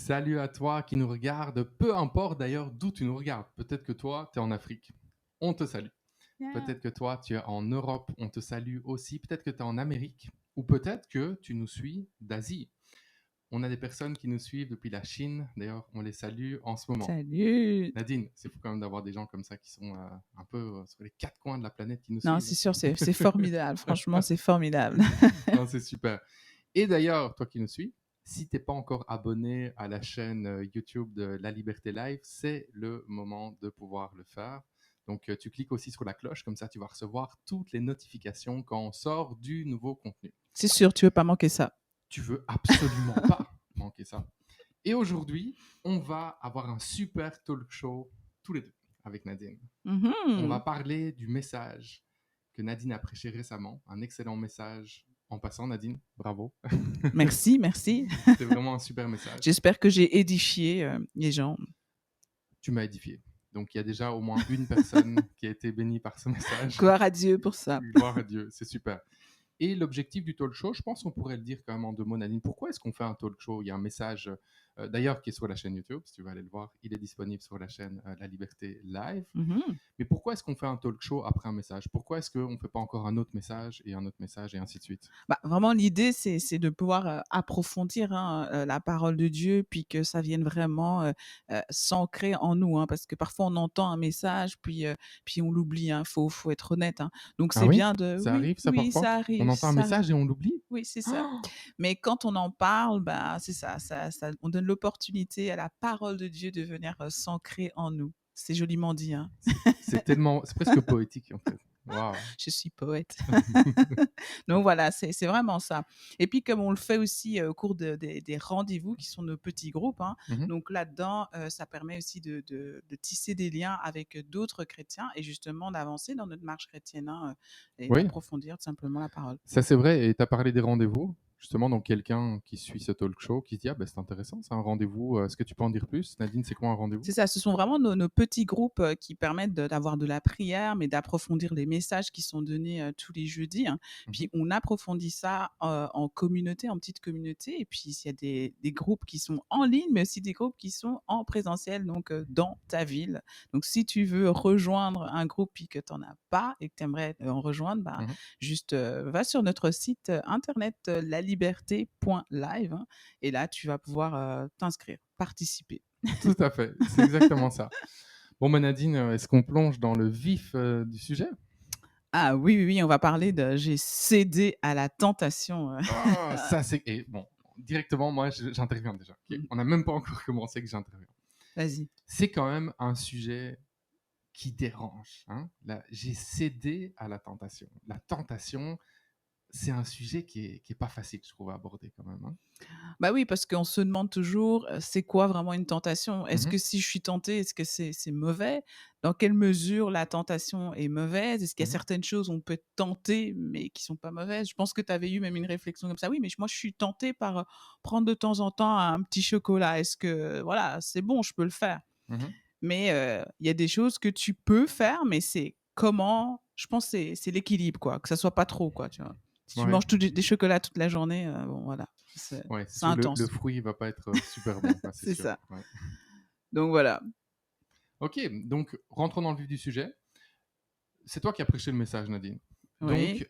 Salut à toi qui nous regarde, peu importe d'ailleurs d'où tu nous regardes. Peut-être que toi, tu es en Afrique, on te salue. Yeah. Peut-être que toi, tu es en Europe, on te salue aussi. Peut-être que tu es en Amérique, ou peut-être que tu nous suis d'Asie. On a des personnes qui nous suivent depuis la Chine, d'ailleurs, on les salue en ce moment. Salut. Nadine, c'est fou quand même d'avoir des gens comme ça qui sont un peu sur les quatre coins de la planète qui nous Non, suivent. c'est sûr, c'est formidable. Franchement, c'est formidable. Non, c'est super. Et d'ailleurs, toi qui nous suis, si t'es pas encore abonné à la chaîne YouTube de La Liberté Live, c'est le moment de pouvoir le faire. Donc, tu cliques aussi sur la cloche, comme ça tu vas recevoir toutes les notifications quand on sort du nouveau contenu. C'est sûr, tu veux pas manquer ça. Tu veux absolument pas manquer ça. Et aujourd'hui, on va avoir un super talk show tous les deux avec Nadine. On va Mhm. parler du message que Nadine a prêché récemment, un excellent message. En passant, Nadine, bravo. Merci, merci. C'était vraiment un super message. J'espère que j'ai édifié les gens. Tu m'as édifié. Donc, il y a déjà au moins une personne qui a été bénie par ce message. Gloire à Dieu pour ça. Gloire à Dieu, c'est super. Et l'objectif du talk show, je pense qu'on pourrait le dire quand même en deux mots, Nadine. Pourquoi est-ce qu'on fait un talk show? Il y a un message, d'ailleurs, qui est sur la chaîne YouTube, si tu veux aller le voir. Il est disponible sur la chaîne La Liberté Live. Mhm. Mais pourquoi est-ce qu'on fait un talk show après un message? Pourquoi est-ce qu'on ne fait pas encore un autre message et un autre message et ainsi de suite? Bah, vraiment, l'idée, c'est de pouvoir approfondir la parole de Dieu, puis que ça vienne vraiment s'ancrer en nous, hein, parce que parfois on entend un message, puis on l'oublie. Faut être honnête. Hein. Donc Ah c'est oui? bien de, Ça oui, arrive, ça, oui, parfois? ça On arrive, entend un ça arrive. message et on l'oublie? Oui, c'est ça. Oh. Mais quand on en parle, bah, c'est ça, on donne l'opportunité à la parole de Dieu de venir s'ancrer en nous. C'est joliment dit, hein. C'est tellement, c'est presque poétique en fait. Waouh. Je suis poète. Donc voilà, c'est vraiment ça. Et puis comme on le fait aussi au cours des rendez-vous qui sont nos petits groupes, hein, Mhm. donc là-dedans, ça permet aussi de tisser des liens avec d'autres chrétiens et justement d'avancer dans notre marche chrétienne, hein, et Oui, d'approfondir tout simplement la parole. ça c'est vrai. Et tu as parlé des rendez-vous, justement, donc quelqu'un qui suit ce talk show, qui se dit, ah ben c'est intéressant, c'est un rendez-vous. Est-ce que tu peux en dire plus? Nadine, c'est quoi un rendez-vous? C'est ça, ce sont vraiment nos petits groupes qui permettent d'avoir de la prière, mais d'approfondir les messages qui sont donnés tous les jeudis. Hein. Mhm. Puis on approfondit ça en communauté, en petite communauté. Et puis il y a des groupes qui sont en ligne, mais aussi des groupes qui sont en présentiel, donc dans ta ville. Donc si tu veux rejoindre un groupe et que tu n'en as pas et que tu aimerais en rejoindre, bah, Mhm. juste va sur notre site internet laliberté.live, hein, et là tu vas pouvoir t'inscrire, participer. Tout à fait, c'est exactement ça. Bon, ben Nadine, est-ce qu'on plonge dans le vif du sujet? Ah oui, oui, oui, on va parler de j'ai cédé à la tentation. Oh, ça c'est... Et bon, directement, moi, j'interviens déjà. Ok. Mmh. On n'a même pas encore commencé que j'interviens. Vas-y. C'est quand même un sujet qui dérange. Hein. Là, j'ai cédé à la tentation. La tentation, c'est un sujet qui est pas facile, je trouve, à aborder quand même. Hein. Bah oui, parce qu'on se demande toujours, c'est quoi vraiment une tentation? Est-ce Mhm, que si je suis tentée, est-ce que c'est mauvais? Dans quelle mesure la tentation est mauvaise? Est-ce qu'il y a mhm. certaines choses où on peut être tenté, mais qui sont pas mauvaises? Je pense que tu avais eu même une réflexion comme ça. Oui, mais moi, je suis tentée par, prendre de temps en temps un petit chocolat. Est-ce que voilà, c'est bon, je peux le faire? Mhm. Mais il y a des choses que tu peux faire, mais c'est comment je pense que c'est l'équilibre, quoi, que ça soit pas trop, quoi, tu vois? Si tu Ouais, manges des chocolats toute la journée, bon voilà, ouais, c'est c'est sûr, le intense. fruit va pas être super bon, quoi, c'est C'est sûr. ça. Ouais. Donc voilà. Ok, donc rentrons dans le vif du sujet. C'est toi qui as prêché le message, Nadine. Donc, Oui.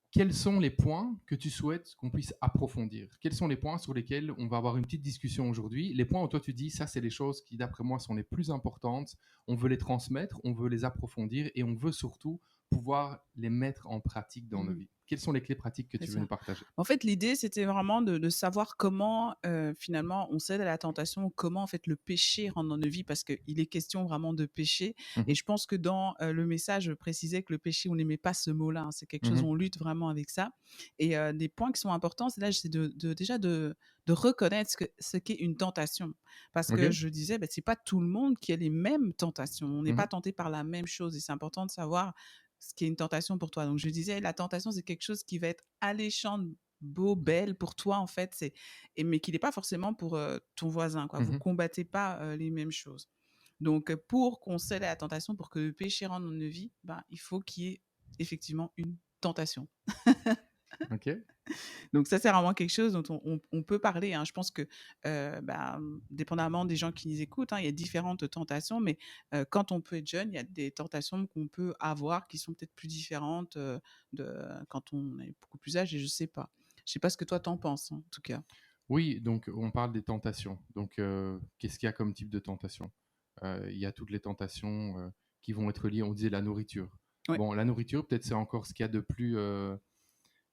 quels sont les points que tu souhaites qu'on puisse approfondir? Quels sont les points sur lesquels on va avoir une petite discussion aujourd'hui? Les points où toi tu dis, ça c'est les choses qui d'après moi sont les plus importantes. On veut les transmettre, on veut les approfondir et on veut surtout pouvoir les mettre en pratique dans nos Mmh. vies. Quelles sont les clés pratiques que C'est tu veux nous ça. partager? En fait, l'idée, c'était vraiment de savoir comment, finalement, on cède à la tentation, comment, en fait, le péché rentre dans nos vies parce qu'il est question vraiment de péché et Mhm, je pense que dans, le message, je précisais que le péché, on n'aimait pas ce mot-là, hein. C'est quelque chose mhm, où on lutte vraiment avec ça et des points qui sont importants, c'est là, c'est déjà de reconnaître ce qu'est une tentation. Parce ok. que je disais, bah, c'est pas tout le monde qui a les mêmes tentations. On n'est Mhm, pas tenté par la même chose et c'est important de savoir ce qui est une tentation pour toi. Donc je disais, la tentation, c'est quelque chose qui va être alléchant, beau, belle pour toi en fait, mais qui n'est pas forcément pour ton voisin. Quoi. Vous mhm. combattez pas les mêmes choses. Donc pour qu'on cède à la tentation, pour que le péché rentre dans nos vies, ben, il faut qu'il y ait effectivement une tentation. OK. Donc ça, c'est vraiment quelque chose dont on peut parler, hein. Je pense que, dépendamment des gens qui nous écoutent, hein, il y a différentes tentations, mais quand on peut être jeune, il y a des tentations qu'on peut avoir qui sont peut-être plus différentes, de quand on est beaucoup plus âgé, je sais pas. Je sais pas ce que toi t'en penses, hein, en tout cas. Oui, donc on parle des tentations. Donc, qu'est-ce qu'il y a comme type de tentation? Il y a toutes les tentations, qui vont être liées, on disait la nourriture. Ouais. Bon, la nourriture, peut-être c'est encore ce qu'il y a de plus,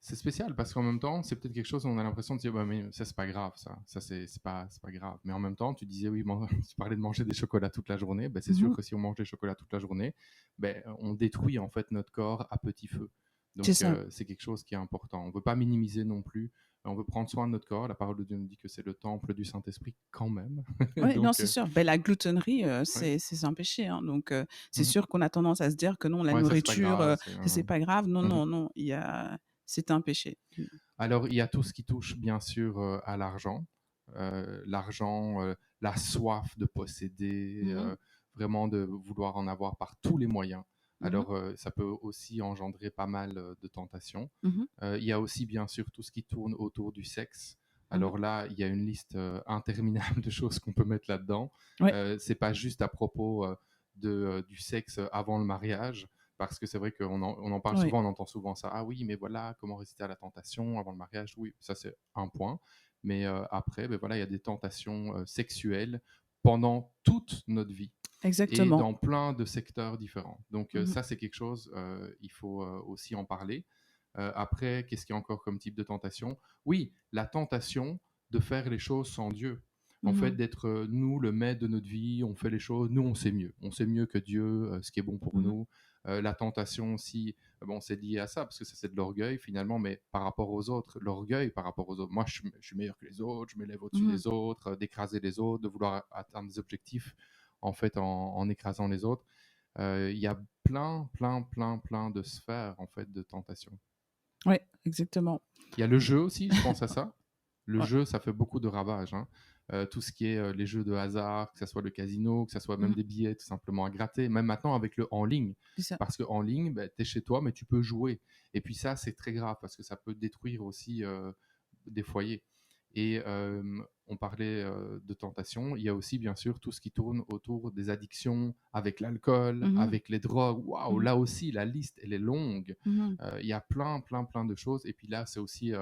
c'est spécial parce qu'en même temps, c'est peut-être quelque chose où on a l'impression de dire: «Bah, mais ça, c'est pas grave ça. Ça, c'est pas grave». Mais en même temps, tu disais, oui, tu parlais de manger des chocolats toute la journée. Ben c'est sûr Mmh. que si on mange des chocolats toute la journée, ben on détruit en fait notre corps à petit feu. C'est Donc, ça. c'est quelque chose qui est important. On veut pas minimiser non plus. On veut prendre soin de notre corps. La parole de Dieu nous dit que c'est le temple du Saint-Esprit quand même. Ouais, non, Donc, c'est sûr. Ben la gloutonnerie, ouais. c'est un péché, hein, donc c'est Mmh. sûr qu'on a tendance à se dire que non, la Ouais, ça, c'est pas nourriture, grave, ça, c'est pas grave. Non, mmh. non, non, il y a c'est un péché. Mmh. Alors, il y a tout ce qui touche bien sûr à l'argent. L'argent, la soif de posséder, Mmh mh. vraiment de vouloir en avoir par tous les moyens. Mmh. Alors, ça peut aussi engendrer pas mal de tentations. Mmh. Il y a aussi bien sûr tout ce qui tourne autour du sexe. Mmh. Alors là, il y a une liste interminable de choses qu'on peut mettre là-dedans. Ouais. C'est pas juste à propos du sexe avant le mariage, parce que c'est vrai qu'on en parle Ouais. souvent, on entend souvent ça. Ah oui, mais voilà, comment résister à la tentation avant le mariage? Oui, ça c'est un point. Mais après, ben voilà, il y a des tentations sexuelles pendant toute notre vie et Exactement. dans plein de secteurs différents. Donc Mmh mh. ça, c'est quelque chose, il faut aussi en parler. Après, qu'est-ce qu'il y a encore comme type de tentation? Oui, la tentation de faire les choses sans Dieu. En fait, Mmh. d'être nous le maître de notre vie, on fait les choses, nous on sait mieux. On sait mieux que Dieu ce qui est bon pour Mmh. nous. La tentation aussi, bon, c'est lié à ça, parce que ça c'est de l'orgueil finalement, mais par rapport aux autres, l'orgueil par rapport aux autres. Moi je suis meilleur que les autres, je m'élève au-dessus Mmh. des autres, d'écraser les autres, de vouloir atteindre des objectifs en fait en écrasant les autres. Il y a plein, plein, plein, plein de sphères en fait de tentation. Ouais, exactement. Il y a le jeu aussi, je pense à ça. Le Ouais. jeu, ça fait beaucoup de ravages, hein. Tout ce qui est les jeux de hasard, que ce soit le casino, que ce soit même Mmh. des billets tout simplement à gratter, même maintenant avec le en ligne. C'est ça. Parce qu'en ligne, ben, tu es chez toi, mais tu peux jouer. Et puis ça, c'est très grave parce que ça peut détruire aussi des foyers. Et on parlait de tentation. Il y a aussi, bien sûr, tout ce qui tourne autour des addictions avec l'alcool, Mmh mh. avec les drogues. Waouh, Mmh. là aussi, la liste, elle est longue. Mmh. Il y a plein, plein, plein de choses. Et puis là, c'est aussi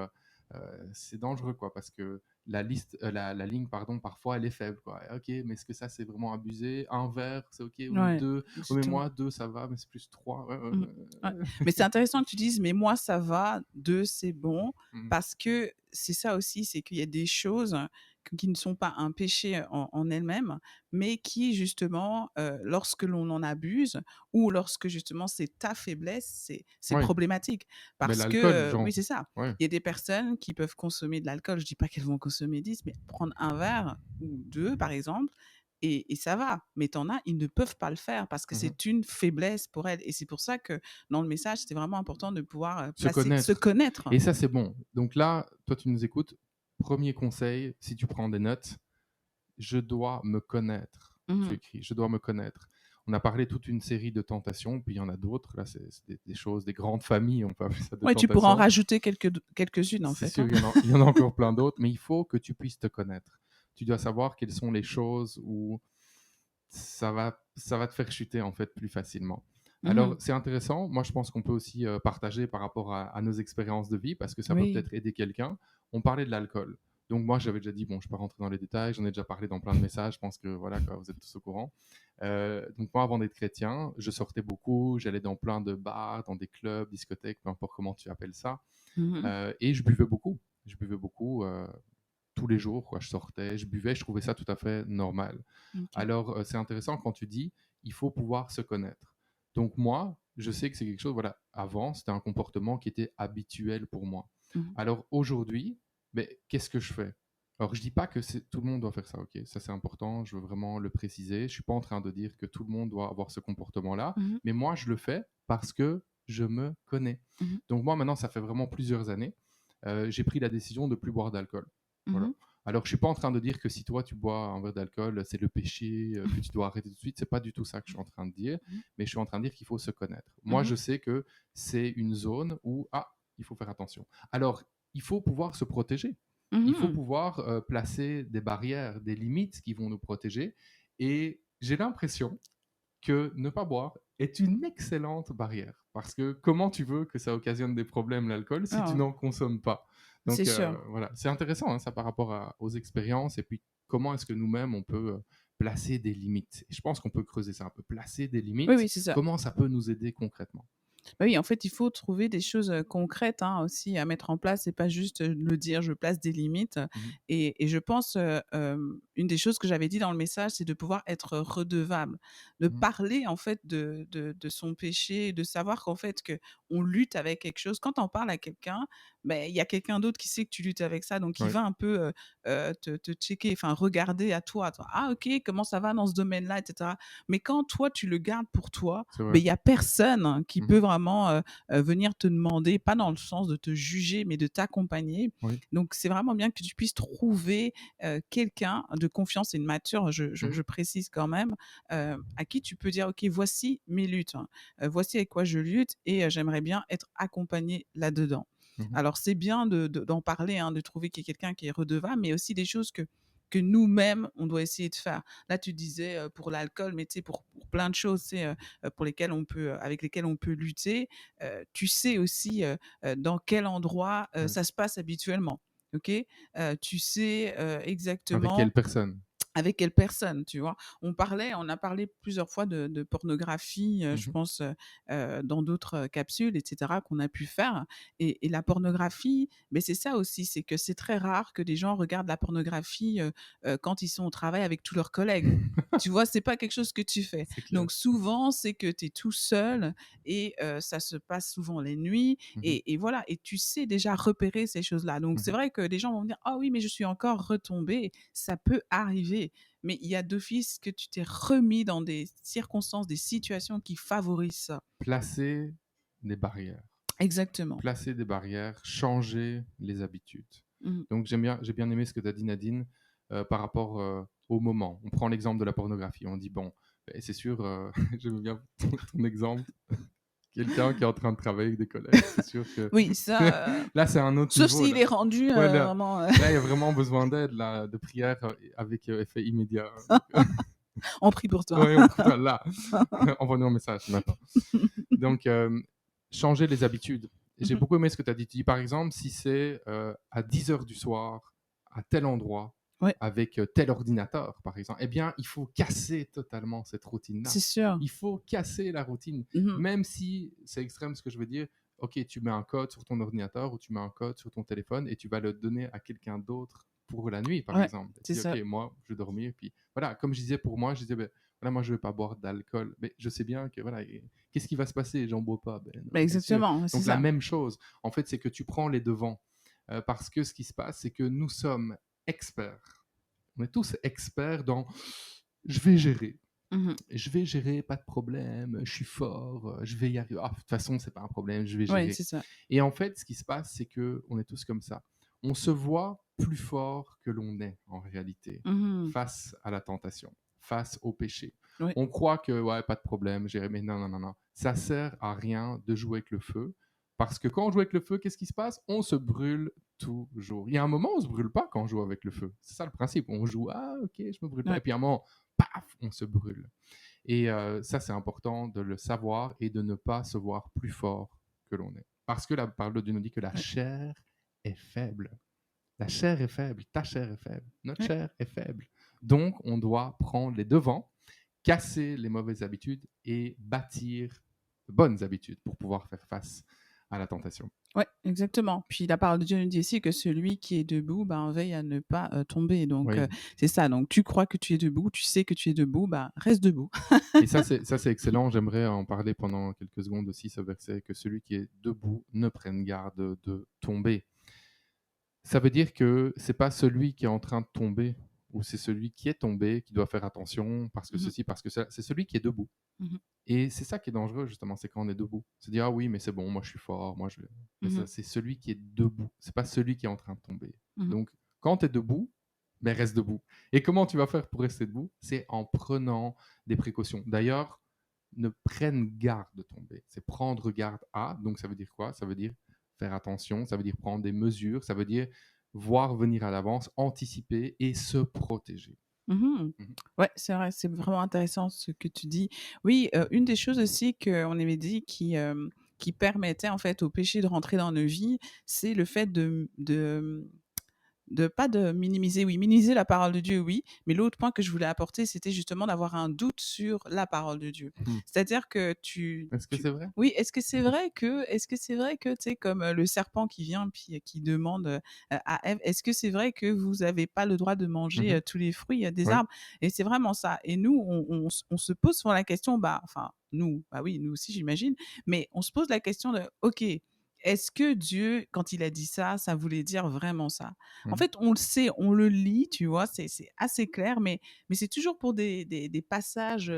c'est dangereux, quoi, parce que la liste, la ligne, pardon, parfois, elle est faible, quoi. Ok, mais est-ce que ça, c'est vraiment abusé? Un verre, c'est ok, ou Ouais, deux? Oh, mais exactement. moi, deux, ça va, mais c'est plus trois. Ouais, ouais, Mmh. ouais, Ouais. ouais. Mais c'est intéressant que tu dises: «Mais moi ça va, 2 c'est bon», Mhm, parce que c'est ça aussi, c'est qu'il y a des choses qui ne sont pas un péché en elles-mêmes, mais qui justement, lorsque l'on en abuse ou lorsque justement c'est ta faiblesse, c'est ouais, problématique. problématique. Mais Parce l'alcool, que, genre, oui, c'est ça. ouais. Il y a des personnes qui peuvent consommer de l'alcool, je dis pas qu'elles vont consommer 10, mais prendre un verre ou 2 par exemple, et ça va. Mais tu en as, ils ne peuvent pas le faire parce que Mhm. c'est une faiblesse pour elles, et c'est pour ça que dans le message, c'était vraiment important de pouvoir, Se placer se connaître. connaître. Et ça, c'est bon. Donc là, toi, tu nous écoutes. Premier conseil, si tu prends des notes, je dois me connaître. Tu Mmh. écris, je dois me connaître. On a parlé toute une série de tentations, puis il y en a d'autres. Là, c'est des choses, des grandes familles, on peut appeler ça de Ouais, tu pourras en tentations. rajouter quelques-unes en C'est fait, sûr, hein. il y en a encore plein d'autres, mais il faut que tu puisses te connaître. Tu dois savoir quelles sont les choses où ça va te faire chuter en fait plus facilement. Alors, Mmh. c'est intéressant. Moi, je pense qu'on peut aussi partager par rapport à nos expériences de vie parce que ça peut Oui. peut-être aider quelqu'un. On parlait de l'alcool. Donc, moi, j'avais déjà dit, bon, je ne vais pas rentrer dans les détails, j'en ai déjà parlé dans plein de messages, je pense que voilà, quoi, vous êtes tous au courant. Donc, moi, avant d'être chrétien, je sortais beaucoup, j'allais dans plein de bars, dans des clubs, discothèques, peu importe comment tu appelles ça. Mmh. Et je buvais beaucoup. Je buvais beaucoup tous les jours, quoi. Je sortais, je buvais, je trouvais ça tout à fait normal. OK. Alors, c'est intéressant quand tu dis, il faut pouvoir se connaître. Donc moi, je sais que c'est quelque chose, voilà, avant, c'était un comportement qui était habituel pour moi. Mmh. Alors aujourd'hui, mais qu'est-ce que je fais? Alors, je dis pas que tout le monde doit faire ça, ok? Ça, c'est important, je veux vraiment le préciser. Je suis pas en train de dire que tout le monde doit avoir ce comportement-là, Mmh. mais moi, je le fais parce que je me connais. Mmh. Donc moi, maintenant, ça fait vraiment plusieurs années, j'ai pris la décision de plus boire d'alcool. Voilà. Mmh. Alors, je suis pas en train de dire que si toi tu bois un verre d'alcool, c'est le péché, que tu dois arrêter tout de suite. C'est pas du tout ça que je suis en train de dire, Mmh. mais je suis en train de dire qu'il faut se connaître. Moi, Mmh. je sais que c'est une zone où il faut faire attention. Alors, il faut pouvoir se protéger. Il faut Mhm. pouvoir placer des barrières, des limites qui vont nous protéger. Et j'ai l'impression que ne pas boire est une excellente barrière. Parce que comment tu veux que ça occasionne des problèmes, l'alcool, si tu Ah, n'en consommes pas? c'est Donc sûr. voilà, c'est intéressant hein, ça par rapport aux expériences et puis comment est-ce que nous-mêmes on peut placer des limites. Et je pense qu'on peut creuser ça un peu, placer des Oui, limites, oui, c'est ça. comment ça peut nous aider concrètement. Bah oui, en fait, il faut trouver des choses, concrètes, hein, aussi à mettre en place. C'est pas juste, le dire: «Je place des limites», Mhm, et je pense, une des choses que j'avais dit dans le message, c'est de pouvoir être redevable. De mhm, parler, en fait, de son péché, de savoir qu'en fait, que on lutte avec quelque chose. Quand on parle à quelqu'un, ben il y a quelqu'un d'autre qui sait que tu luttes avec ça, donc il oui, va un peu, te checker, enfin regarder à toi. «Ah OK, comment ça va dans ce domaine-là?» et cetera. Mais quand toi, tu le gardes pour toi, c'est ben vrai. il y a personne qui peut Mhm, vraiment, venir te demander, pas dans le sens de te juger, mais de t'accompagner. oui, Donc c'est vraiment bien que tu puisses trouver, quelqu'un de confiance et de mature, mhm, je précise quand même, à qui tu peux dire: «OK, voici mes luttes, hein. Voici avec quoi je lutte et j'aimerais bien être accompagné là-dedans». mhm. Alors c'est bien d'en parler, hein, de trouver qu'il y ait quelqu'un qui est redevable, mais aussi des choses que nous-mêmes, on doit essayer de faire. Là, tu disais, pour l'alcool, mais tu sais, pour plein de choses, tu sais, pour lesquelles on peut, avec lesquelles on peut lutter, tu sais aussi, dans quel endroit, Ouais. ça se passe habituellement. OK? Tu sais, Avec exactement quelle personne? avec quelle personne, tu vois? On a parlé plusieurs fois de pornographie, je Mhm, pense, dans d'autres, capsules et cetera qu'on a pu faire, et la pornographie, mais c'est ça aussi, c'est que c'est très rare que des gens regardent la pornographie, quand ils sont au travail avec tous leurs collègues. Tu vois? C'est pas quelque chose que tu fais. c'est clair. Donc souvent, c'est que tu es tout seul et ça se passe souvent les nuits, Mhm, et voilà, et tu sais déjà repérer ces choses-là. Donc c'est mhm. vrai que les gens vont me dire: «Ah oui, mais je suis encore retombé». Ça peut arriver, mais il y a d'office que tu t'es remis dans des circonstances, des situations qui favorisent ça. Placer des barrières. Exactement. Placer des barrières, changer les habitudes. Mmh. Donc j'ai bien aimé ce que tu as dit Nadine par rapport au moment. On prend l'exemple de la pornographie. On dit bon, ben, c'est sûr, j'aime bien ton exemple. Quelqu'un qui est en train de travailler avec des collègues, c'est sûr que Oui, ça, là c'est un autre sauf niveau s'il là. est rendu, Ouais, vraiment, là il y a vraiment besoin d'aide là, de prière avec effet immédiat. Donc, on prie pour toi. ouais, on prie là, envoie-nous un message maintenant. Donc, changer les habitudes. J'ai Mmh. beaucoup aimé ce que tu as dit. Tu dis, par exemple, si c'est à 10 heures du soir, à tel endroit, Ouais, avec tel ordinateur, par exemple, eh bien, il faut casser totalement cette routine-là. c'est sûr. Il faut casser la routine. Mmh. Même si c'est extrême ce que je veux dire, ok, tu mets un code sur ton ordinateur ou tu mets un code sur ton téléphone et tu vas le donner à quelqu'un d'autre pour la nuit, par Ouais, exemple. c'est Tu dis, ok, ça. moi, je vais dormir. Puis voilà, comme je disais pour moi, je disais, ben, voilà, moi, je ne vais pas boire d'alcool. Mais je sais bien que, voilà, qu'est-ce qui va se passer? J'en bois pas. Ben non, Bah, bien sûr. exactement, c'est Donc la ça. même chose, en fait, c'est que tu prends les devants. Parce que ce qui se passe, c'est que nous sommes experts. On est tous experts dans je vais gérer. Mmh. Je vais gérer, pas de problème, je suis fort, je vais y arriver. Ah, de toute façon, c'est pas un problème, je vais Ouais, gérer. c'est ça. Et en fait, ce qui se passe, c'est que on est tous comme ça. On se voit plus fort que l'on est en réalité Mmh. face à la tentation, face au péché. Ouais. On croit que ouais, pas de problème, j'ai mais non non non non, ça sert à rien de jouer avec le feu parce que quand on joue avec le feu, qu'est-ce qui se passe? On se brûle toujours. Il y a un moment où on se brûle pas quand on joue avec le feu. C'est ça le principe. On joue ah OK, je me brûle pas et Ouais. puis à un moment paf, on se brûle. Et ça, c'est important de le savoir et de ne pas se voir plus fort que l'on est. Parce que la parole de Dieu nous dit que la Ouais. chair est faible. La chair est faible, ta chair est faible, notre Ouais. chair est faible. Donc, on doit prendre les devants, casser les mauvaises habitudes et bâtir de bonnes habitudes pour pouvoir faire face à la tentation. Ouais, exactement. Puis la parole de Dieu nous dit aussi que celui qui est debout, ben, veille à ne pas, tomber. Donc Oui. c'est ça. Donc tu crois que tu es debout, tu sais que tu es debout, bah, reste debout. Et ça, c'est excellent. J'aimerais en parler pendant quelques secondes aussi, ce verset, que celui qui est debout ne prenne garde de tomber. Ça veut dire que c'est pas celui qui est en train de tomber ou c'est celui qui est tombé qui doit faire attention parce que Mmh mh. ceci, parce que ça. C'est celui qui est debout. Mmh mh. Et c'est ça qui est dangereux justement, c'est quand on est debout. Se dire ah oui, mais c'est bon, moi je suis fort, moi je. Mais Mmh. c'est celui qui est debout. C'est pas celui qui est en train de tomber. Mmh. Donc quand tu es debout, ben reste debout. Et comment tu vas faire pour rester debout? C'est en prenant des précautions. D'ailleurs, ne prenne garde de tomber. C'est prendre garde à. Donc ça veut dire quoi? Ça veut dire faire attention, ça veut dire prendre des mesures, ça veut dire voir venir à l'avance, anticiper et se protéger. Mmh. Mhm. Ouais, c'est vrai, c'est vraiment intéressant ce que tu dis. Oui, une des choses aussi qu'on avait dit qui permettait en fait au péché de rentrer dans nos vies, c'est le fait de pas de minimiser, oui, minimiser la parole de Dieu, oui, mais l'autre point que je voulais apporter, c'était justement d'avoir un doute sur la parole de Dieu. Mhm. C'est-à-dire que tu Est-ce que tu c'est vrai? oui, est-ce que c'est vrai que, tu sais, comme, le serpent qui vient puis, qui demande, à Ève: «Est-ce que c'est vrai que vous avez pas le droit de manger, Mhm. tous les fruits, des Oui. arbres?» Et c'est vraiment ça et nous, on se pose souvent la question, bah, enfin nous, bah oui, nous aussi j'imagine, mais on se pose la question de: «OK, est-ce que Dieu, quand il a dit ça, ça voulait dire vraiment ça?» En Mhm. fait, on le sait, on le lit, tu vois? C'est assez clair, mais c'est toujours pour des passages,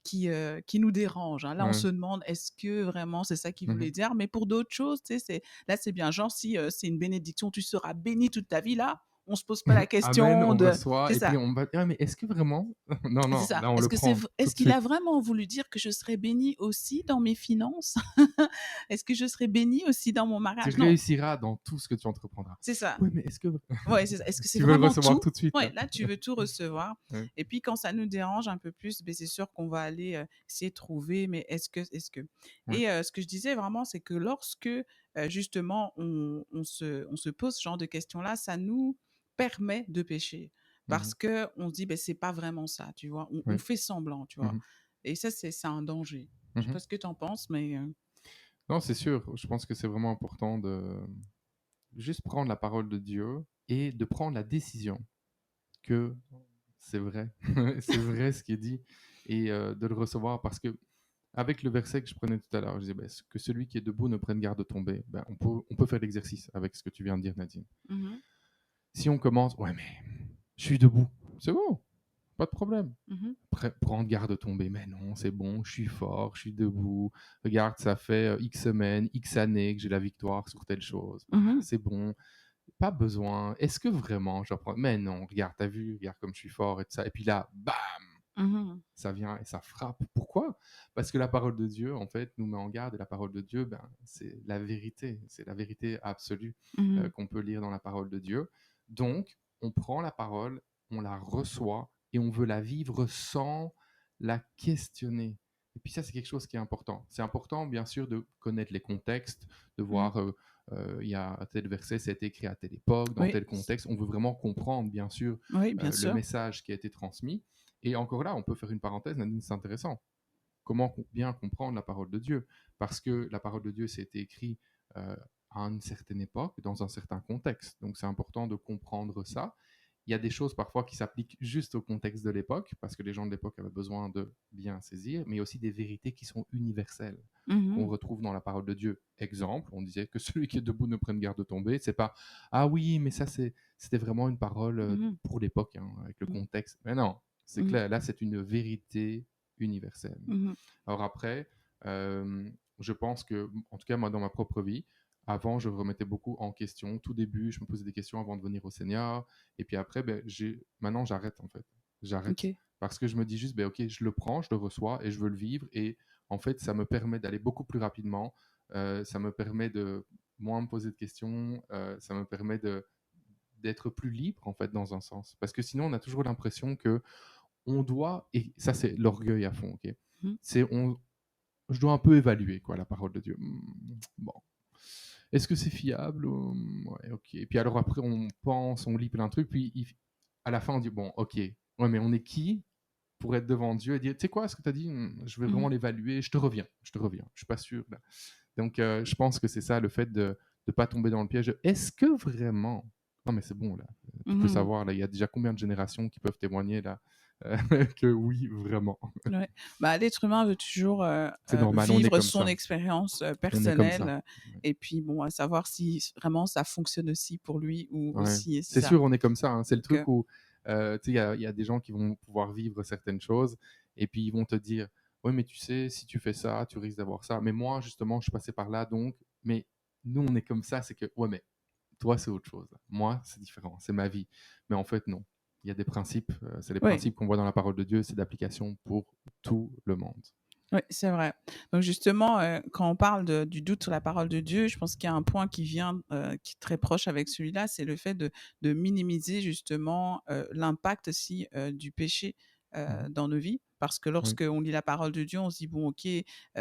qui nous dérangent, hein. Là, on Ouais. se demande: «Est-ce que vraiment c'est ça qu'il Mhm. voulait dire?» Mais pour d'autres choses, tu sais, c'est bien. Genre si, c'est une bénédiction, tu seras béni toute ta vie, là, on se pose pas la Amen, question on de reçoit c'est et puis ça. on va dire: «Ah mais est-ce que vraiment?» Non, C'est non, ça. là on le prend tout Est-ce de qu'il a suite. vraiment voulu dire que je serais bénie aussi dans mes finances? Est-ce que je serai bénie aussi dans mon Tu mariage? Non, réussiras dans tout ce que tu entreprendras. c'est ça. Oui, mais est-ce que Ouais, c'est ça. Est-ce que c'est tu veux le vraiment recevoir tout? tout de suite Ouais, là? là, tu veux tout recevoir Ouais. et puis quand ça nous dérange un peu plus, beh, c'est sûr qu'on va aller, essayer de trouver, mais est-ce que? Ouais. Et ce que je disais vraiment, c'est que lorsque, justement on se pose ce genre de questions-là, ça nous permet de pécher Mmh. parce qu'on se dit: «Beh, c'est pas vraiment ça», tu vois? On Ouais. fait semblant, tu vois? Mmh. Et ça, c'est un danger. Je sais Mmh. pas ce que tu en penses, mais Non, c'est sûr, je pense que c'est vraiment important de juste prendre la parole de Dieu et de prendre la décision que c'est vrai, c'est vrai ce qui est dit et de le recevoir parce que avec le verset que je prenais tout à l'heure, je disais: «Beh, que celui qui est debout ne prenne garde de tomber». Ben, on peut faire l'exercice avec ce que tu viens de dire, Nadine. mmh Si on commence: «Ouais, mais je suis debout», c'est bon, pas de problème. mh. Prendre garde de tomber, mais non, c'est bon, je suis fort, je suis debout. Regarde, ça fait X semaines, X années que j'ai la victoire sur telle chose. Bah, Mmh. c'est bon, pas besoin. Est-ce que vraiment je dois prendre? Mais non, regarde, t'as vu, regarde comme je suis fort et tout ça. Et puis là, bam, Mmh. ça vient et ça frappe. Pourquoi? Parce que la parole de Dieu, en fait, nous met en garde. Et la parole de Dieu, ben, c'est la vérité absolue Mmh. qu'on peut lire dans la parole de Dieu. Donc, on prend la parole, on la reçoit et on veut la vivre sans la questionner. Et puis ça, c'est quelque chose qui est important. C'est important, bien sûr, de connaître les contextes, de Mmh. voir, il y a tel verset, c'est écrit à telle époque, dans Oui, tel contexte. On veut vraiment comprendre, bien sûr, oui, bien le sûr. message qui a été transmis. Et encore là, on peut faire une parenthèse, Nadine, c'est intéressant. Comment bien comprendre la parole de Dieu? Parce que la parole de Dieu, c'était écrit à une certaine époque, dans un certain contexte. Donc c'est important de comprendre ça. Il y a des choses parfois qui s'appliquent juste au contexte de l'époque, parce que les gens de l'époque avaient besoin de bien saisir, mais il y a aussi des vérités qui sont universelles, qu'on Mmh. retrouve dans la parole de Dieu. Exemple, on disait que celui qui est debout ne prenne garde de tomber. C'est pas ah oui, mais ça c'était vraiment une parole Mmh. pour l'époque, hein, avec le Mmh. contexte. Mais non, c'est Mmh. clair. Là, c'est une vérité universelle. Mmh. Alors après, je pense que, en tout cas moi dans ma propre vie, avant je remettais beaucoup en question. Tout début, je me posais des questions avant de venir au Seigneur. Et puis après, ben, maintenant j'arrête en fait. J'arrête. OK. Parce que je me dis juste, ben, ok, je le prends, je le reçois et je veux le vivre. Et en fait, ça me permet d'aller beaucoup plus rapidement. Ça me permet de moins me poser de questions. Ça me permet d'être plus libre en fait dans un sens. Parce que sinon, on a toujours l'impression que on doit, et ça c'est l'orgueil à fond, ok, Mmh. c'est je dois un peu évaluer quoi la parole de Dieu. Bon, est-ce que c'est fiable? Ouais, ok. Et puis alors après on pense, on lit plein de trucs, puis à la fin on dit bon, ok, ouais, mais on est qui pour être devant Dieu et dire, tu sais quoi, ce que tu as dit, je vais Mmh. vraiment l'évaluer, je suis pas sûr là. Donc je pense que c'est ça le fait de ne pas tomber dans le piège. Est-ce que vraiment? Non mais c'est bon là, tu peux Mmh. savoir là, il y a déjà combien de générations qui peuvent témoigner là que oui, vraiment. Ouais. Bah, l'être humain veut toujours, C'est normal, on est vivre comme son ça. expérience, On est comme personnelle, ça. Ouais. et puis bon, à savoir si vraiment ça fonctionne aussi pour lui ou Ouais. aussi c'est C'est ça. sûr, on est comme ça, hein. C'est le Donc truc où, tu sais, il y a des gens qui vont pouvoir vivre certaines choses et puis ils vont te dire: «Oui, mais tu sais, si tu fais ça, tu risques d'avoir ça. Mais moi, justement, je suis passé par là, donc» mais nous, on est comme ça, c'est que: «Ouais, mais toi, c'est autre chose. Moi, c'est différent, c'est ma vie». Mais en fait, non. Il y a des principes, c'est les oui. principes qu'on voit dans la parole de Dieu, c'est d'application pour tout le monde. Oui, c'est vrai. Donc justement, quand on parle du doute sur la parole de Dieu, je pense qu'il y a un point qui vient, qui est très proche avec celui-là, c'est le fait de minimiser justement, l'impact aussi, du péché, Mhm. dans nos vies. Parce que Oui. lorsqu'on lit la parole de Dieu, on se dit: «Bon OK,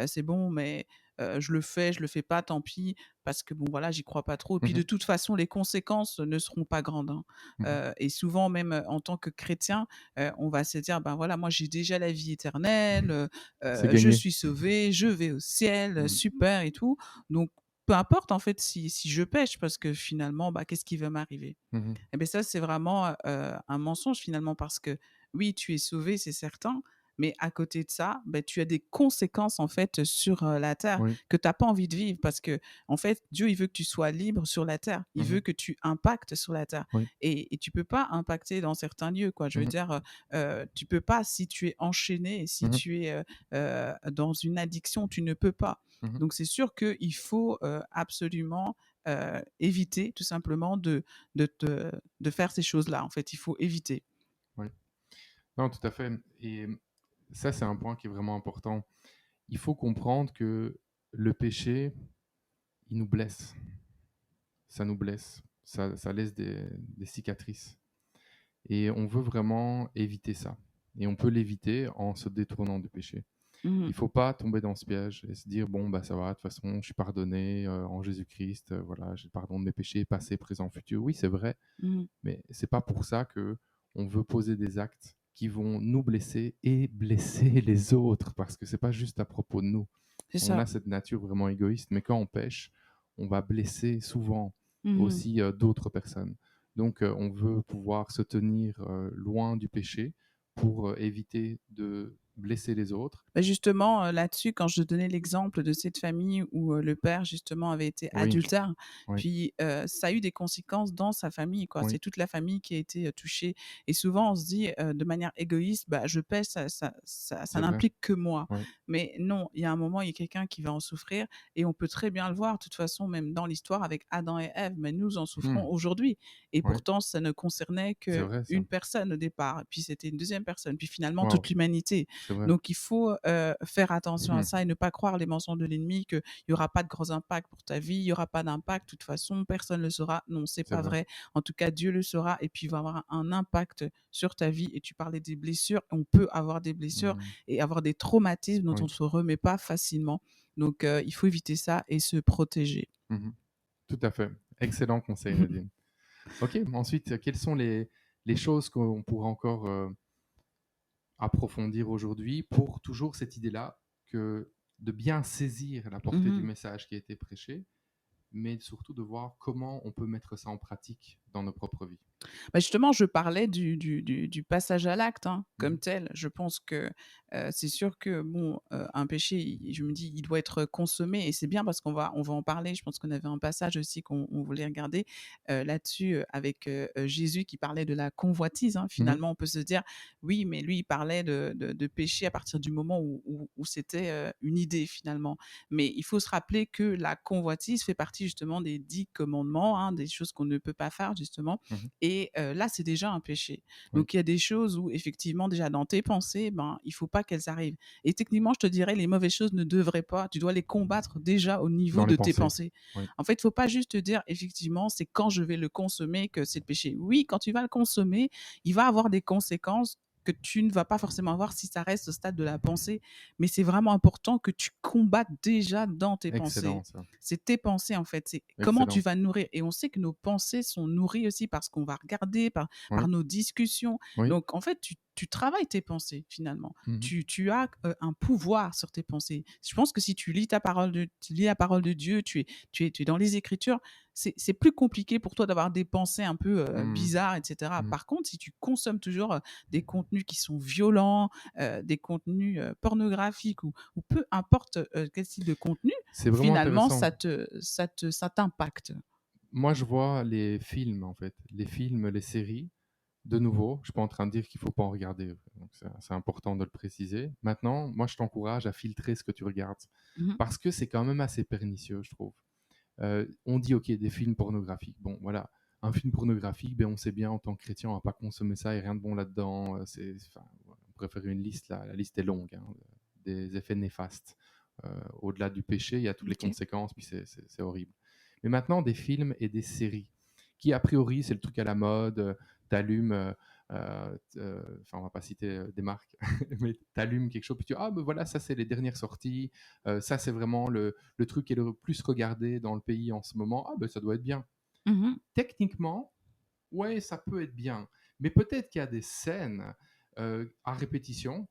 c'est bon, mais je le fais pas, tant pis, parce que bon voilà, j'y crois pas trop et puis de Mhm. toute façon, les conséquences ne seront pas grandes», hein. Mhm. Et souvent même, en tant que chrétien, on va se dire: «Ben voilà, moi j'ai déjà la vie éternelle, C'est je gagné. suis sauvé, je vais au ciel, Mhm. super et tout. Donc peu importe en fait si je pêche parce que finalement, bah, qu'est-ce qui va m'arriver?» Mhm. Et beh, ça, c'est vraiment, un mensonge finalement parce que oui, tu es sauvé, c'est certain, mais à côté de ça, beh, tu as des conséquences en fait sur, la terre Oui. que tu as pas envie de vivre parce que en fait, Dieu, il veut que tu sois libre sur la terre. Il veut Mhm. que tu impactes sur la terre Oui. et tu peux pas impacter dans certains lieux, quoi. Je veux Mhm. dire, tu peux pas si tu es enchaîné, si Mhm. tu es, dans une addiction, tu ne peux pas. Mhm. Donc c'est sûr qu'il faut, absolument, éviter tout simplement de faire ces choses-là, en fait, il faut éviter. Oui. Non, tout à fait. Et ça, c'est un point qui est vraiment important. Il faut comprendre que le péché, il nous blesse. Ça nous blesse. Ça laisse des cicatrices. Et on veut vraiment éviter ça. Et on peut l'éviter en se détournant du péché. Mmh Il faut pas tomber dans ce piège et se dire bon bah ça va, de toute façon je suis pardonné en Jésus-Christ, voilà, j'ai le pardon de mes péchés passé, présent, futur. Oui, c'est vrai, mh. mais c'est pas pour ça que on veut poser des actes qui vont nous blesser et blesser les autres, parce que c'est pas juste à propos de nous. C'est On ça. a cette nature vraiment égoïste, mais quand on pêche, on va blesser souvent Mmh. aussi d'autres personnes. Donc on veut pouvoir se tenir loin du péché pour éviter de blesser les autres. Bah, justement, là-dessus, quand je donnais l'exemple de cette famille où, le père justement avait été Oui, adultère, oui, puis, ça a eu des conséquences dans sa famille, quoi. oui, C'est toute la famille qui a été, touchée et souvent on se dit, de manière égoïste: «Bah, je pêche, ça c'est vrai. n'implique que moi». Oui, Mais non, il y a un moment, il y a quelqu'un qui va en souffrir et on peut très bien le voir, de toute façon, même dans l'histoire avec Adam et Ève, mais nous en souffrons hmm, aujourd'hui et oui, pourtant ça ne concernait c'est vrai ça. qu'une personne au départ, puis c'était une deuxième personne, puis finalement Waouh, toute l'humanité. c'est vrai. Donc il faut, faire attention à Mhm, ça et ne pas croire les mensonges de l'ennemi qu'il y aura pas de gros impacts pour ta vie, il y aura pas d'impact, de toute façon, personne ne le saura. Non, c'est c'est pas vrai. vrai. En tout cas, Dieu le saura et puis il va avoir un impact sur ta vie et tu parlais des blessures, on peut avoir des blessures Hmm, et avoir des traumatismes dont on oui, ne se remet pas facilement. Donc il faut éviter ça et se protéger. mhm, tout à fait. Excellent conseil, Nadine. Ok, ensuite, quelles sont les choses qu'on pourrait encore approfondir aujourd'hui pour toujours cette idée-là que de bien saisir la portée du Mmh. message qui a été prêché, mais surtout de voir comment on peut mettre ça en pratique dans nos propres vies. Bah, justement, je parlais du passage à l'acte, hein, comme Mhm, tel. Je pense que, c'est sûr que bon, un péché, je me dis, il doit être consommé et c'est bien parce qu'on va en parler. Je pense qu'on avait un passage aussi qu'on voulait regarder, là-dessus, avec, Jésus qui parlait de la convoitise, hein. mhm, Finalement, on peut se dire: «Oui, mais lui, il parlait de péché à partir du moment où c'était, une idée finalement». Mais il faut se rappeler que la convoitise fait partie justement des 10 commandements, hein, des choses qu'on ne peut pas faire justement mhm, et là, c'est déjà un péché. oui, Donc il y a des choses où effectivement déjà dans tes pensées, ben, il faut pas qu'elles arrivent et techniquement, je te dirais les mauvaises choses ne devraient pas, tu dois les combattre déjà au niveau dans les de tes pensées. pensées. Oui, En fait, il faut pas juste te dire effectivement, c'est quand je vais le consommer que c'est le péché. Oui, quand tu vas le consommer, il va avoir des conséquences que tu ne vas pas forcément avoir si ça reste au stade de la pensée, mais c'est vraiment important que tu combattes déjà dans tes pensées. excellent ça. C'est tes pensées en fait, c'est comment tu Excellent. vas nourrir et on sait que nos pensées sont nourries aussi par ce qu'on va regarder, par Oui, nos discussions. oui. Donc en fait, tu travailles tes pensées finalement. Mhm. Tu as, un pouvoir sur tes pensées. Je pense que si tu lis la parole de Dieu, tu es dans les Écritures, c'est plus compliqué pour toi d'avoir des pensées un peu, Mhm. bizarres et cetera. Mhm. Par contre, si tu consommes toujours, des contenus qui sont violents, des contenus, pornographiques ou peu importe, quel style de contenu, C'est vraiment finalement intéressant. ça t'impacte. Moi, je vois les films, en fait, les films, les séries. De nouveau, je suis pas en train de dire qu'il faut pas en regarder. Donc c'est important de le préciser. Maintenant, moi, je t'encourage à filtrer ce que tu regardes Mmh. parce que c'est quand même assez pernicieux, je trouve. On dit ok, des films pornographiques. Bon, voilà, un film pornographique, ben on sait bien en tant que chrétien, on va pas consommer ça, il n'y a rien de bon là-dedans. Enfin, voilà, on pourrait faire une liste là, la liste est longue, hein, des effets néfastes. Au-delà du péché, il y a toutes les Ok. conséquences, puis c'est horrible. Mais maintenant, des films et des séries, qui a priori, c'est le truc à la mode, t'allumes, enfin, on va pas citer des marques, mais t'allumes quelque chose, puis tu dis, ah, ben voilà, ça c'est les dernières sorties, ça c'est vraiment le truc qui est le plus regardé dans le pays en ce moment, ah, ben ça doit être bien. Mhm. Techniquement, ouais, ça peut être bien. Mais peut-être qu'il y a des scènes à répétition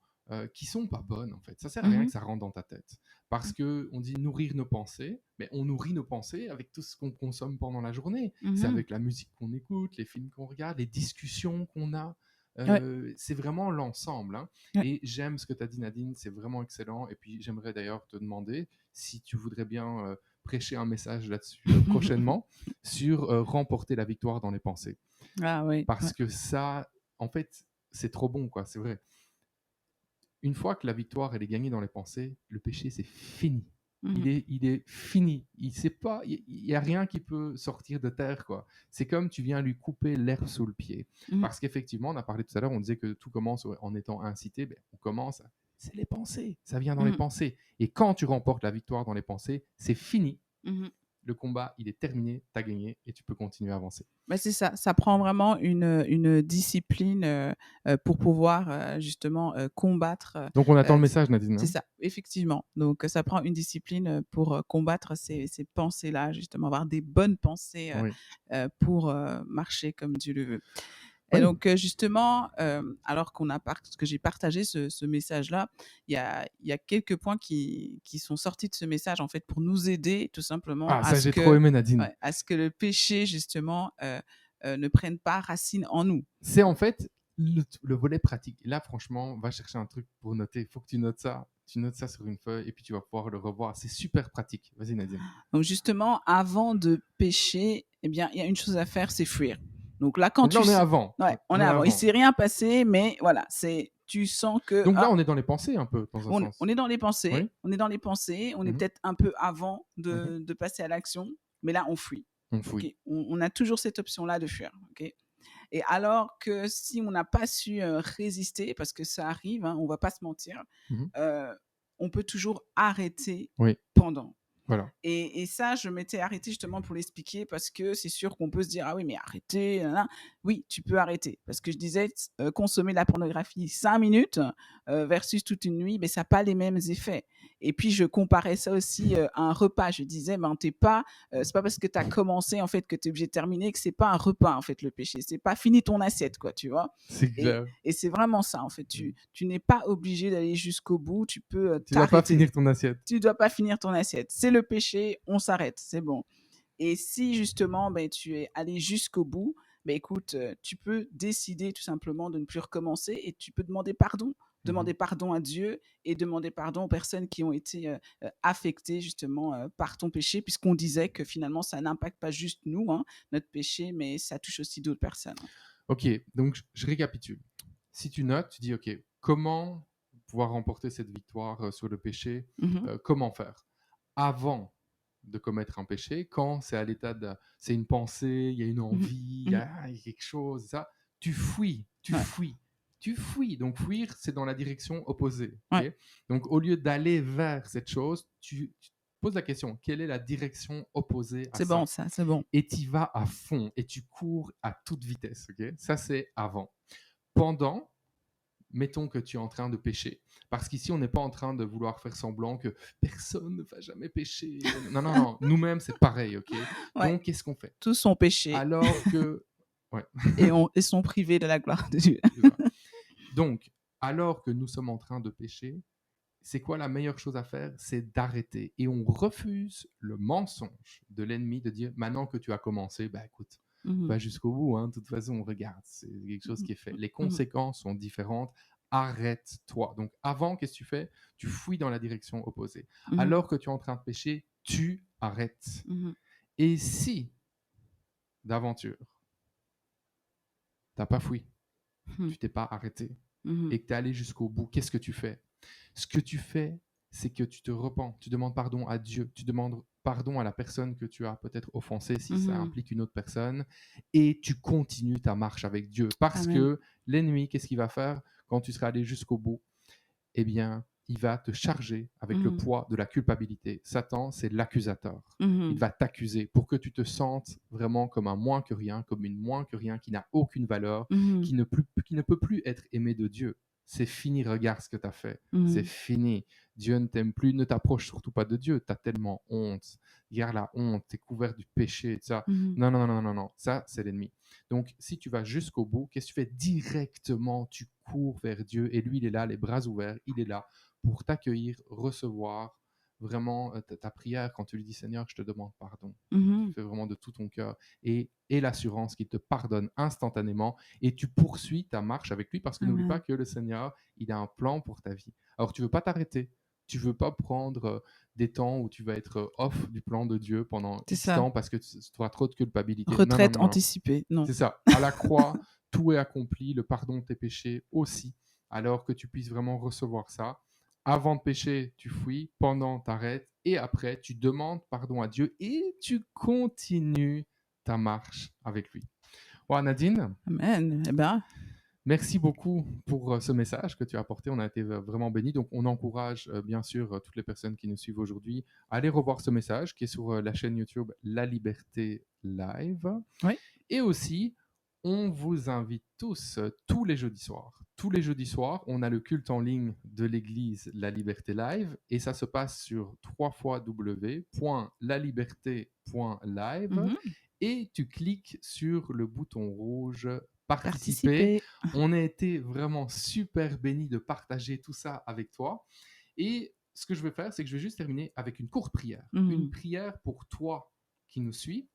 qui sont pas bonnes, en fait. Ça sert à rien Mhm. que ça rentre dans ta tête. Parce que on dit nourrir nos pensées, mais on nourrit nos pensées avec tout ce qu'on consomme pendant la journée. C'est Mhm. avec la musique qu'on écoute, les films qu'on regarde, les discussions qu'on a. Ouais. C'est vraiment l'ensemble, hein. Ouais. Et j'aime ce que tu as dit, Nadine, c'est vraiment excellent. Et puis j'aimerais d'ailleurs te demander si tu voudrais bien prêcher un message là-dessus prochainement sur remporter la victoire dans les pensées. Ah oui. Ouais. Parce que ça, en fait, c'est trop bon, quoi. C'est vrai. Une fois que la victoire, elle est gagnée dans les pensées, le péché, c'est fini. Mhm. Il est fini. Il sait pas, il y a rien qui peut sortir de terre, quoi. C'est comme tu viens lui couper l'herbe sous le pied. Mhm. Parce qu'effectivement, on a parlé tout à l'heure, on disait que tout commence en étant incité. Ben, on commence, c'est les pensées. Ça vient dans les Mhm. pensées. Et quand tu remportes la victoire dans les pensées, c'est fini. Mhm. Le combat, il est terminé, tu as gagné et tu peux continuer à avancer. Bah, c'est ça, ça prend vraiment une discipline pour pouvoir justement combattre. Donc, on attend le euh, message, Nadine, c'est hein. ça, effectivement. Donc, ça prend une discipline pour combattre ces pensées-là, justement, avoir des bonnes pensées Oui. pour marcher comme Dieu le veut. Et Oui. donc, justement, alors que j'ai partagé ce message-là, il y a quelques points qui sont sortis de ce message, en fait, pour nous aider tout simplement Ah, ça, j'ai trop aimé, Nadine. ouais, à ce que le péché, justement, ne prenne pas racine en nous. C'est en fait le volet pratique. Et là, franchement, va chercher un truc pour noter. Il faut que tu notes ça. Tu notes ça sur une feuille et puis tu vas pouvoir le revoir. C'est super pratique. Vas-y, Nadine. Donc, justement, avant de pécher, eh bien, il y a une chose à faire, c'est fuir. Donc là, quand Donc là, tu on est sais, avant. ouais, on On est est avant. Il avant. s'est rien passé, mais voilà, tu sens que Donc là, on est dans les pensées un peu, dans un on sens. est dans les pensées, Oui. on est dans les pensées, on est Mhm, peut-être un peu avant mhm. de passer à l'action, mais là, on fuit. On Ok, fouille. on a toujours cette option-là de fuir. Ok. Et alors que si on n'a pas su résister, parce que ça arrive, hein, on va pas se mentir, Mhm. euh, on peut toujours arrêter Oui. pendant. Voilà. Et ça, je m'étais arrêtée justement pour l'expliquer parce que c'est sûr qu'on peut se dire, ah oui, mais arrêtez. Nanana. Oui, tu peux arrêter. Parce que je disais, consommer de la pornographie 5 minutes versus toute une nuit, mais ça n'a pas les mêmes effets. Et puis, je comparais ça aussi à un repas. Je disais, ben, c'est pas parce que tu as commencé, en fait, que tu es obligé de terminer, que c'est pas un repas, en fait, le péché. C'est pas fini ton assiette, quoi, tu vois. C'est clair. Et c'est vraiment ça, en fait. Tu n'es pas obligé d'aller jusqu'au bout. Tu peux Tu ne dois pas t'arrêter. finir ton assiette. Tu dois pas finir ton assiette. C'est le péché, on s'arrête, c'est bon. Et si justement ben, tu es allé jusqu'au bout, ben, écoute, tu peux décider tout simplement de ne plus recommencer et tu peux demander pardon. Mhm. Demander pardon à Dieu et demander pardon aux personnes qui ont été affectées justement par ton péché, puisqu'on disait que finalement ça n'impacte pas juste nous, hein, notre péché, mais ça touche aussi d'autres personnes. Ok, donc je récapitule. Si tu notes, tu dis, ok, comment pouvoir remporter cette victoire sur le péché? Mhm, Comment faire? Avant de commettre un péché, quand c'est à l'état de, c'est une pensée, il y a une mhm, envie, mhm. il y a quelque chose, ça, tu fuis, tu Ouais, fuis, tu fuis. Donc fuir, c'est dans la direction opposée. ouais. Ok. Donc au lieu d'aller vers cette chose, tu te poses la question, quelle est la direction opposée à C'est bon ça? ça, c'est bon. Et tu vas à fond et tu cours à toute vitesse. Ok. Ça, c'est avant. Pendant, mettons que tu es en train de pécher. Parce qu'ici, on n'est pas en train de vouloir faire semblant que personne ne va jamais pécher. Non, non, non. Nous-mêmes, c'est pareil, ok? Ouais, Donc, qu'est-ce qu'on fait? tous sont péchés Alors que... Ouais, et sont privés de la gloire de Dieu. c'est ça. Donc, alors que nous sommes en train de pécher, c'est quoi la meilleure chose à faire? C'est d'arrêter. Et on refuse le mensonge de l'ennemi de dire, maintenant que tu as commencé, bah écoute, Mhm, va jusqu'au bout, hein. De toute façon, on regarde, c'est quelque chose qui est fait. Les mhm, conséquences sont différentes. Arrête-toi. Donc, avant, qu'est-ce que tu fais? Tu fuis dans la direction opposée. mhm, Alors que tu es en train de pécher, tu arrêtes. mhm, Et si, d'aventure, t'as pas fui, mhm, tu t'es pas arrêté mhm, et que tu es allé jusqu'au bout, qu'est-ce que tu fais? Ce que tu fais, c'est que tu te repens, tu demandes pardon à Dieu, tu demandes pardon à la personne que tu as peut-être offensée si ça mhm. implique une autre personne, et tu continues ta marche avec Dieu. Parce Amen. que l'ennemi, qu'est-ce qu'il va faire quand tu seras allé jusqu'au bout? Eh bien, il va te charger avec le poids de la culpabilité. Satan, c'est l'accusateur. Il va t'accuser pour que tu te sentes vraiment comme un moins que rien, comme une moins que rien qui n'a aucune valeur, qui ne peut plus être aimé de Dieu. C'est fini, regarde ce que tu as fait. C'est fini. Dieu ne t'aime plus, ne t'approche surtout pas de Dieu. Tu as tellement honte. Regarde la honte, tu es couvert du péché. Ça. Non, non, non, non, non. Ça, c'est l'ennemi. Donc, si tu vas jusqu'au bout, qu'est-ce que tu fais directement? Tu cours vers Dieu et lui, il est là, les bras ouverts, il est là pour t'accueillir, recevoir vraiment ta prière quand tu lui dis Seigneur, je te demande pardon. Tu fais vraiment de tout ton cœur et l'assurance qu'il te pardonne instantanément et tu poursuis ta marche avec lui parce que n'oublie pas que le Seigneur, il a un plan pour ta vie. Alors, tu ne veux pas t'arrêter. Tu ne veux pas prendre des temps où tu vas être off du plan de Dieu pendant X temps parce que tu auras trop de culpabilité. Retraite anticipée, non. C'est ça. À la croix, tout est accompli, le pardon de tes péchés aussi, alors que tu puisses vraiment recevoir ça. Avant de pécher, tu fuis, pendant, t'arrêtes, et après, tu demandes pardon à Dieu et tu continues ta marche avec lui. Ouais, Nadine. Amen. Eh ben... Merci beaucoup pour ce message que tu as apporté. On a été vraiment bénis. Donc, on encourage bien sûr toutes les personnes qui nous suivent aujourd'hui à aller revoir ce message qui est sur la chaîne YouTube La Liberté Live. Oui. Et aussi, on vous invite tous tous les jeudis soirs, on a le culte en ligne de l'église La Liberté Live et ça se passe sur www.laliberté.live et tu cliques sur le bouton rouge participer. On a été vraiment super bénis de partager tout ça avec toi. Et ce que je vais faire, c'est que je vais juste terminer avec une courte prière. Une prière pour toi qui nous suis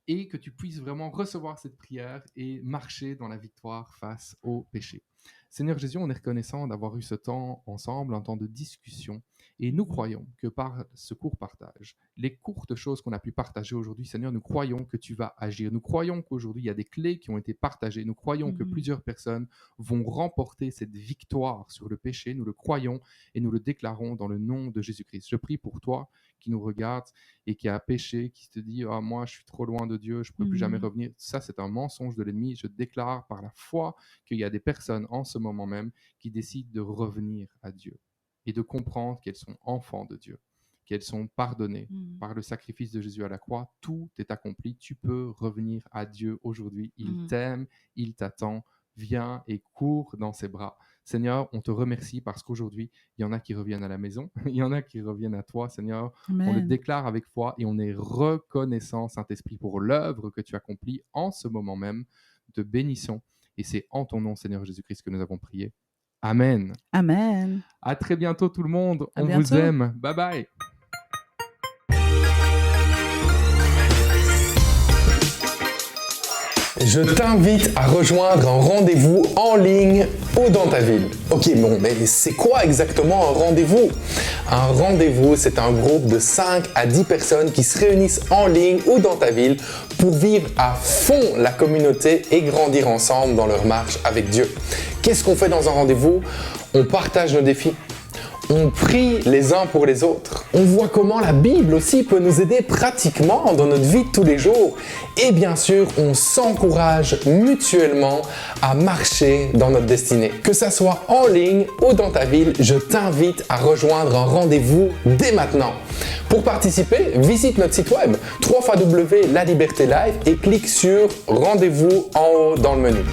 et que tu puisses vraiment recevoir cette prière et marcher dans la victoire face au péché. Seigneur Jésus, on est reconnaissant d'avoir eu ce temps ensemble, un temps de discussion. Et nous croyons que par ce court partage, les courtes choses qu'on a pu partager aujourd'hui, Seigneur, nous croyons que tu vas agir. Nous croyons qu'aujourd'hui, il y a des clés qui ont été partagées. Nous croyons que plusieurs personnes vont remporter cette victoire sur le péché. Nous le croyons et nous le déclarons dans le nom de Jésus-Christ. Je prie pour toi qui nous regarde et qui a péché, qui te dit « Ah, moi, je suis trop loin de Dieu, je ne peux plus jamais revenir. » Ça, c'est un mensonge de l'ennemi. Je déclare par la foi qu'il y a des personnes en ce moment même qui décident de revenir à Dieu et de comprendre qu'elles sont enfants de Dieu, qu'elles sont pardonnées par le sacrifice de Jésus à la croix. Tout est accompli. Tu peux revenir à Dieu aujourd'hui. Il t'aime, il t'attend. Viens et cours dans ses bras. Seigneur, on te remercie parce qu'aujourd'hui, il y en a qui reviennent à la maison, il y en a qui reviennent à toi, Seigneur. Amen. On le déclare avec foi et on est reconnaissant, Saint-Esprit, pour l'œuvre que tu accomplis en ce moment même. Te bénissons et c'est en ton nom, Seigneur Jésus-Christ, que nous avons prié. Amen. Amen. À très bientôt tout le monde. On vous aime. Bye bye. Je t'invite à rejoindre un rendez-vous en ligne ou dans ta ville. Ok, bon, mais c'est quoi exactement un rendez-vous? Un rendez-vous, c'est un groupe de 5 à 10 personnes qui se réunissent en ligne ou dans ta ville pour vivre à fond la communauté et grandir ensemble dans leur marche avec Dieu. Qu'est-ce qu'on fait dans un rendez-vous? On partage nos défis. On prie les uns pour les autres. On voit comment la Bible aussi peut nous aider pratiquement dans notre vie de tous les jours. Et bien sûr, on s'encourage mutuellement à marcher dans notre destinée. Que ça soit en ligne ou dans ta ville, je t'invite à rejoindre un rendez-vous dès maintenant. Pour participer, visite notre site web www.lalibertélive et clique sur Rendez-vous en haut dans le menu.